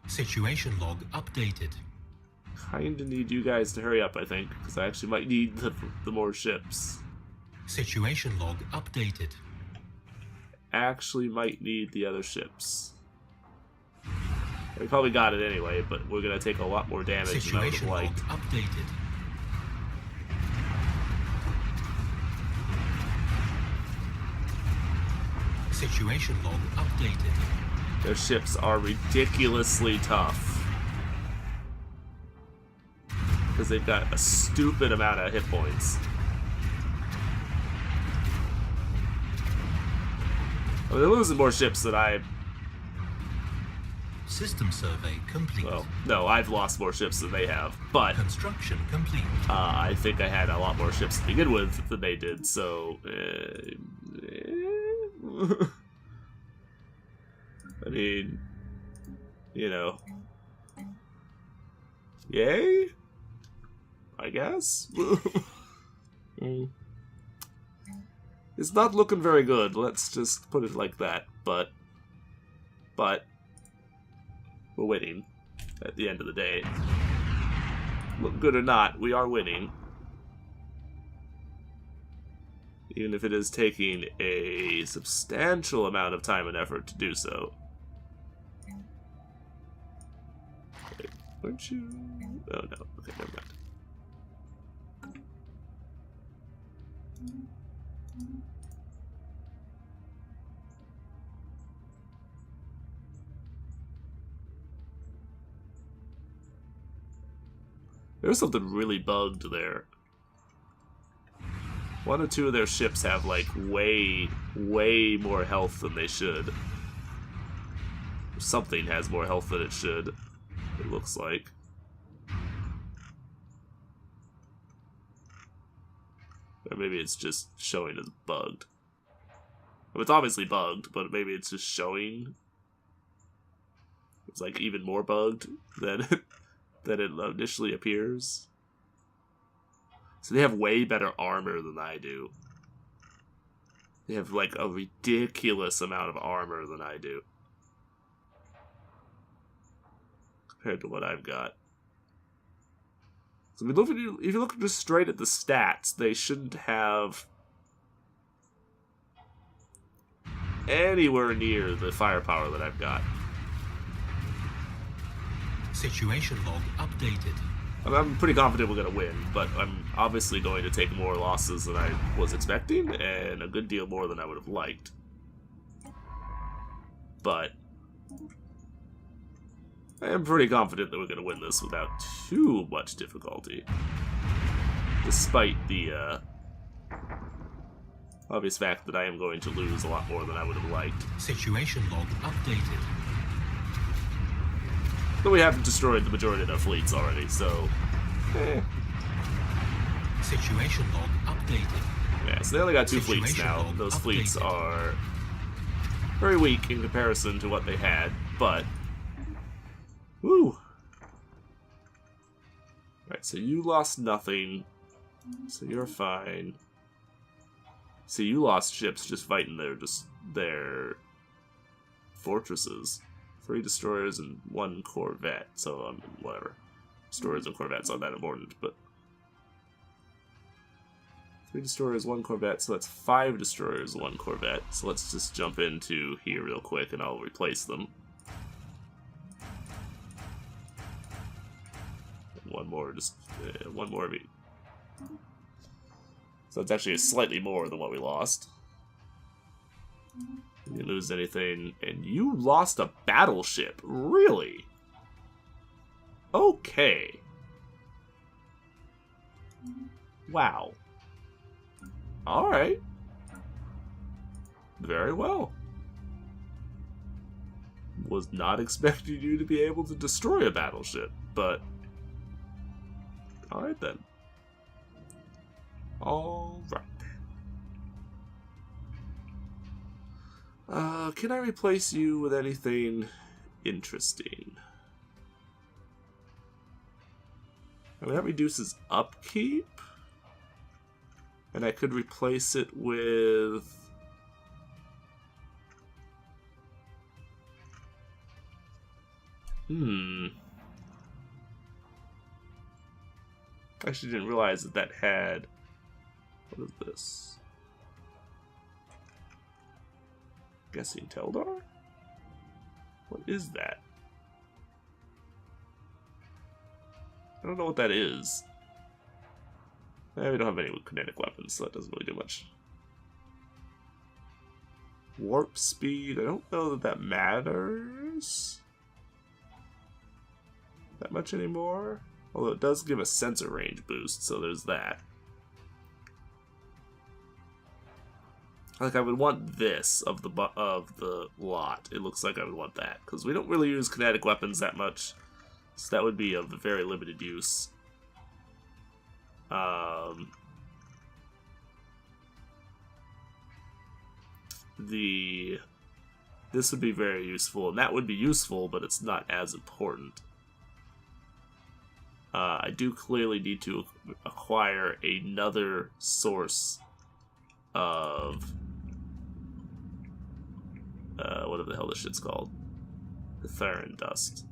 Situation log updated. Kinda need you guys to hurry up, I think, because I actually might need the more ships. Situation log updated. Actually might need the other ships. We probably got it anyway, but we're gonna take a lot more damage than I would have Situation log liked. updated. Situation log updated. Their ships are ridiculously tough. Because they've got a stupid amount of hit points. I mean, they're losing more ships than I... System survey complete. Well, no, I've lost more ships than they have. But Construction complete. I think I had a lot more ships to begin with than they did, so... I mean... You know... Yay? I guess? It's not looking very good, let's just put it like that, but we're winning at the end of the day. Look good or not, we are winning. Even if it is taking a substantial amount of time and effort to do so. Wait, weren't you? Oh no, okay, never mind. There's something really bugged there. One or two of their ships have, like, way more health than they should. Something has more health than it should, it looks like. Or maybe it's just showing as bugged. Well, it's obviously bugged, but maybe it's just showing. It's, like, even more bugged than than it initially appears. So they have way better armor than I do. They have, like, a ridiculous amount of armor than I do. Compared to what I've got. So, I mean, if you look just straight at the stats, they shouldn't have anywhere near the firepower that I've got. Situation log updated. I'm pretty confident we're going to win, but I'm obviously going to take more losses than I was expecting, and a good deal more than I would have liked. But I am pretty confident that we're going to win this without too much difficulty. Despite the obvious fact that I am going to lose a lot more than I would have liked. Situation log updated. But we haven't destroyed the majority of their fleets already, so... Situation log updated. Yeah, so they only got 2 fleets now. Those fleets are very weak in comparison to what they had, but... Woo! Right, so you lost nothing, so you're fine. See, you lost ships just fighting their fortresses. 3 destroyers and 1 corvette, so whatever. Destroyers and corvettes aren't that important, but 3 destroyers, 1 corvette, so that's 5 destroyers, 1 corvette. So let's just jump into here real quick and I'll replace them. One more, one more of each. So it's actually slightly more than what we lost. You didn't lose anything, and you lost a battleship. Really? Okay. Wow. Alright. Very well. Was not expecting you to be able to destroy a battleship, but... Alright then. Alright. Can I replace you with anything interesting? I mean, that reduces upkeep. And I could replace it with... I actually didn't realize that had... What is this? Guessing Teldar? What is that? I don't know what that is. We don't have any kinetic weapons, so that doesn't really do much. Warp speed, I don't know that matters that much anymore. Although it does give a sensor range boost, so there's that. Like, I would want this of the lot. It looks like I would want that, because we don't really use kinetic weapons that much, so that would be of very limited use. This would be very useful, and that would be useful, but it's not as important. I do clearly need to acquire another source of whatever the hell this shit's called. The Theron dust.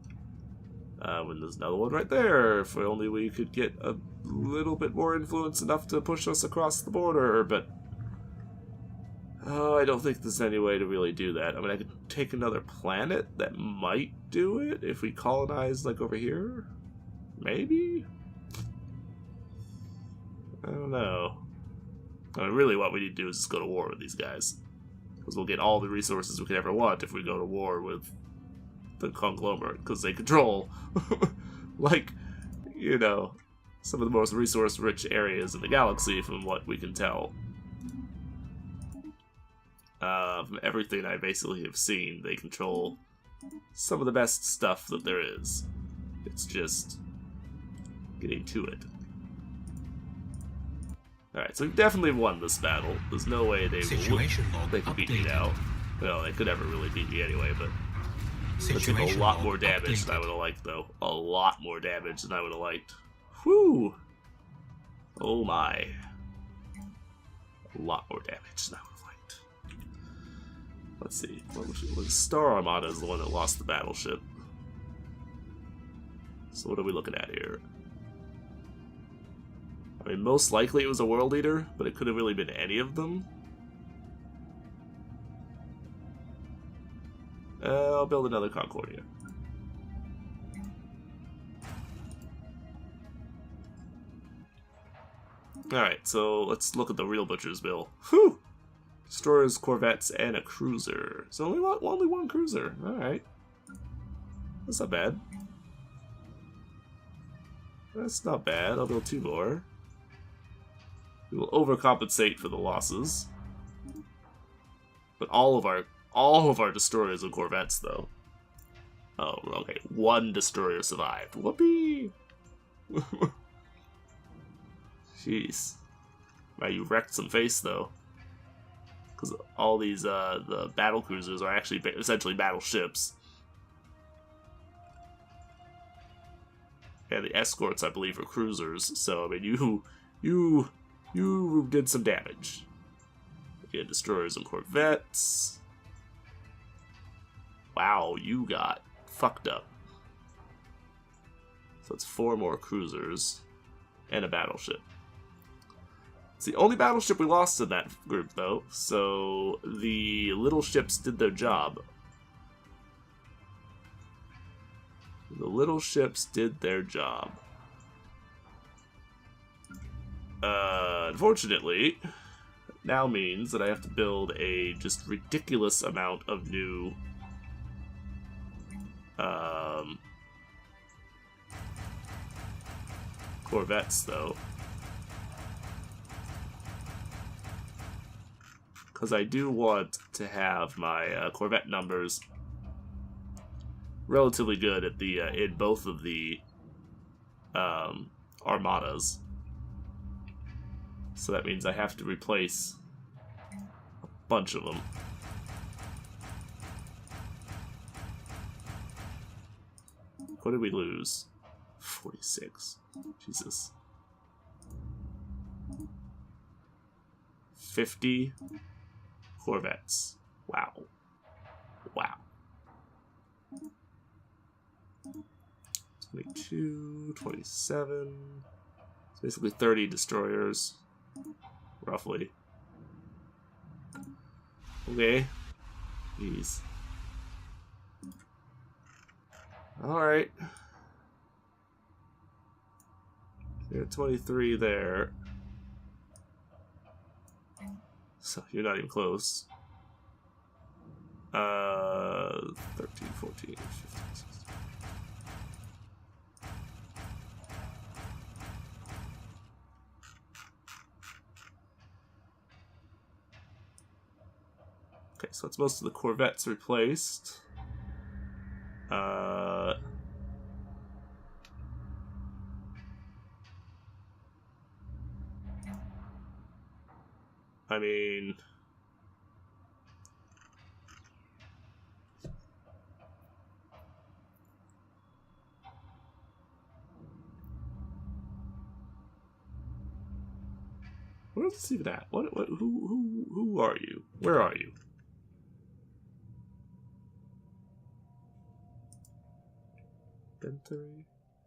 When there's another one right there. If only we could get a little bit more influence enough to push us across the border, but oh, I don't think there's any way to really do that. I mean, I could take another planet that might do it if we colonize, like, over here? Maybe? I don't know. I mean, really what we need to do is just go to war with these guys. Because we'll get all the resources we could ever want if we go to war with the conglomerate. Because they control, like, you know, some of the most resource-rich areas in the galaxy from what we can tell. From everything I basically have seen, they control some of the best stuff that there is. It's just getting to it. Alright, so we've definitely won this battle. There's no way they could beat me now. Well, they could never really beat me anyway, but it took a lot more damage than I would have liked, though. A lot more damage than I would have liked. Whew! Oh my. A lot more damage than I would have liked. Let's see. Well, Star Armada is the one that lost the battleship. So what are we looking at here? I mean, most likely it was a World Eater, but it could have really been any of them. I'll build another Concordia. Alright, so let's look at the real Butcher's Bill. Whew! Destroyers, corvettes, and a cruiser. So only one cruiser. Alright. That's not bad. That's not bad. I'll build 2 more. We will overcompensate for the losses. But all of our destroyers and corvettes, though. Oh, okay. 1 destroyer survived. Whoopee! Jeez. Wow, you wrecked some face, though. Because all these, the battle cruisers are actually essentially battleships. And the escorts, I believe, are cruisers. So, I mean, you did some damage. Okay, destroyers and corvettes. Wow, you got fucked up. So it's 4 more cruisers and a battleship. It's the only battleship we lost in that group, though, so the little ships did their job. The little ships did their job. Unfortunately, now means that I have to build a just ridiculous amount of new corvettes, though. Because I do want to have my corvette numbers relatively good at the in both of the armadas. So that means I have to replace a bunch of them. What did we lose? 46. Jesus. 50 corvettes. Wow. Wow. 22, 27. It's basically 30 destroyers. Roughly. Okay. Jeez. Alright. You're at 23 there. So you're not even close. 13, 14, 15, 16. Okay, so it's most of the corvettes replaced. I mean, where's this even at? Who are you? Where are you? Inventory.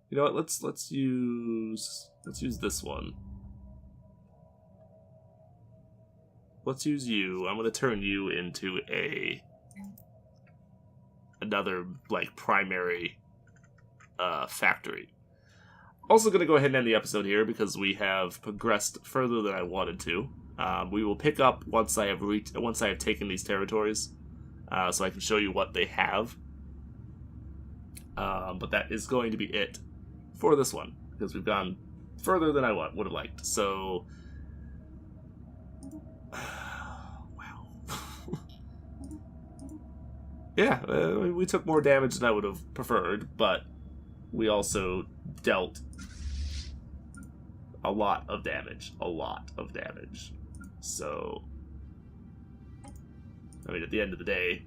You know what? Let's use this one. Let's use you. I'm gonna turn you into another like primary factory. Also gonna go ahead and end the episode here because we have progressed further than I wanted to. We will pick up once I have taken these territories, so I can show you what they have. But that is going to be it for this one because we've gone further than I would have liked. So. Wow. Yeah, we took more damage than I would have preferred, but we also dealt a lot of damage. So, I mean, at the end of the day,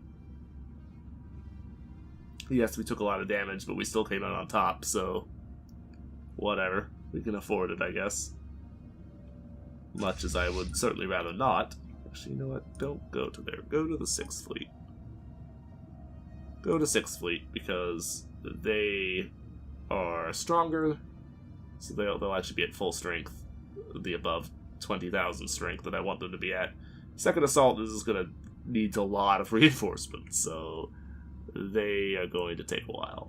yes, we took a lot of damage, but we still came out on top, so whatever. We can afford it, I guess. Much as I would certainly rather not. Actually, you know what? Don't go to there. Go to the 6th Fleet. Go to 6th Fleet, because they are stronger, so they'll actually be at full strength, the above 20,000 strength that I want them to be at. Second Assault is going to need a lot of reinforcements, so they are going to take a while.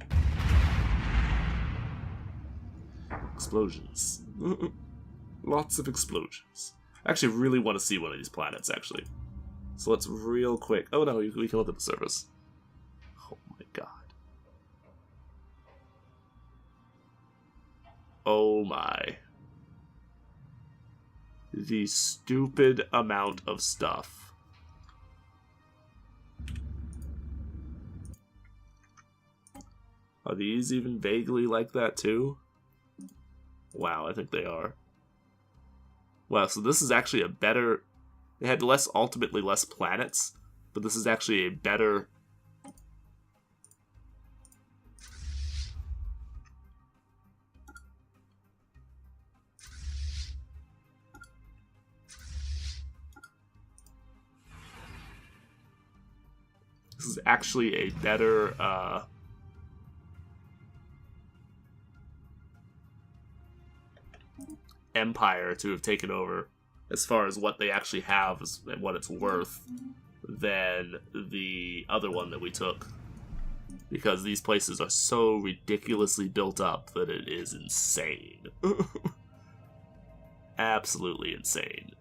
Explosions. Lots of explosions. I actually really want to see one of these planets, actually. So let's real quick... Oh no, we can look at the surface. Oh my god. Oh my. The stupid amount of stuff. Are these even vaguely like that too? Wow, I think they are. Wow, so this is actually a better... They had ultimately less planets, but this is actually a better... This is actually a better, empire to have taken over as far as what they actually have and what it's worth than the other one that we took, because these places are so ridiculously built up that it is insane. Absolutely insane.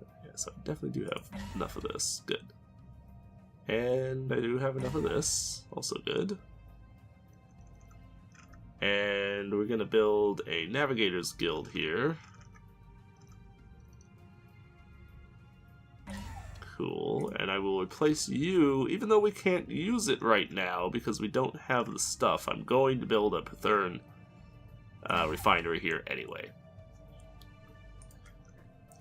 Yeah, so I definitely do have enough of this. Good. And I do have enough of this. Also good. And we're going to build a Navigators Guild here. Cool. And I will replace you, even though we can't use it right now because we don't have the stuff. I'm going to build a Pthern refinery here anyway.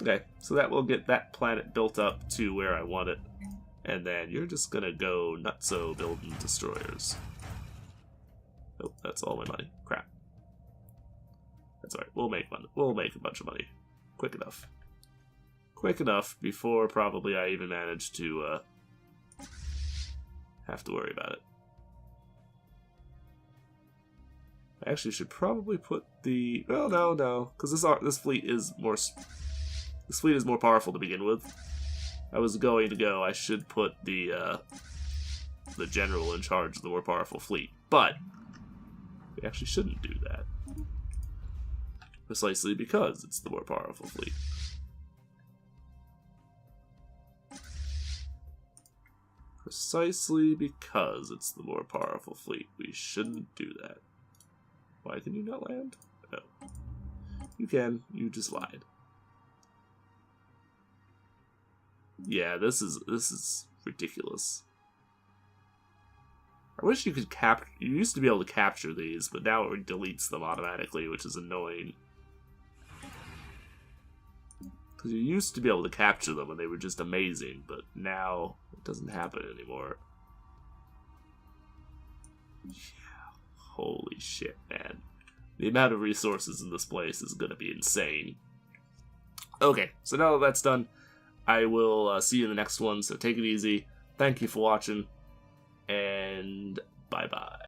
Okay, so that will get that planet built up to where I want it. And then you're just going to go nutso building destroyers. Oh, that's all my money. Crap. That's alright. We'll make money. We'll make a bunch of money. Quick enough. Quick enough before probably I even manage to have to worry about it. I actually should probably put the... Well, no, because this fleet is more... This fleet is more powerful to begin with. I was going to go. I should put the general in charge of the more powerful fleet, but we actually shouldn't do that. Precisely because it's the more powerful fleet. Precisely because it's the more powerful fleet. We shouldn't do that. Why can you not land? No. You can. You just lied. Yeah, this is ridiculous. I wish you could you used to be able to capture these, but now it deletes them automatically, which is annoying. Because you used to be able to capture them and they were just amazing, but now it doesn't happen anymore. Yeah, holy shit, man. The amount of resources in this place is gonna be insane. Okay, so now that that's done, I will see you in the next one, so take it easy. Thank you for watching, and bye-bye.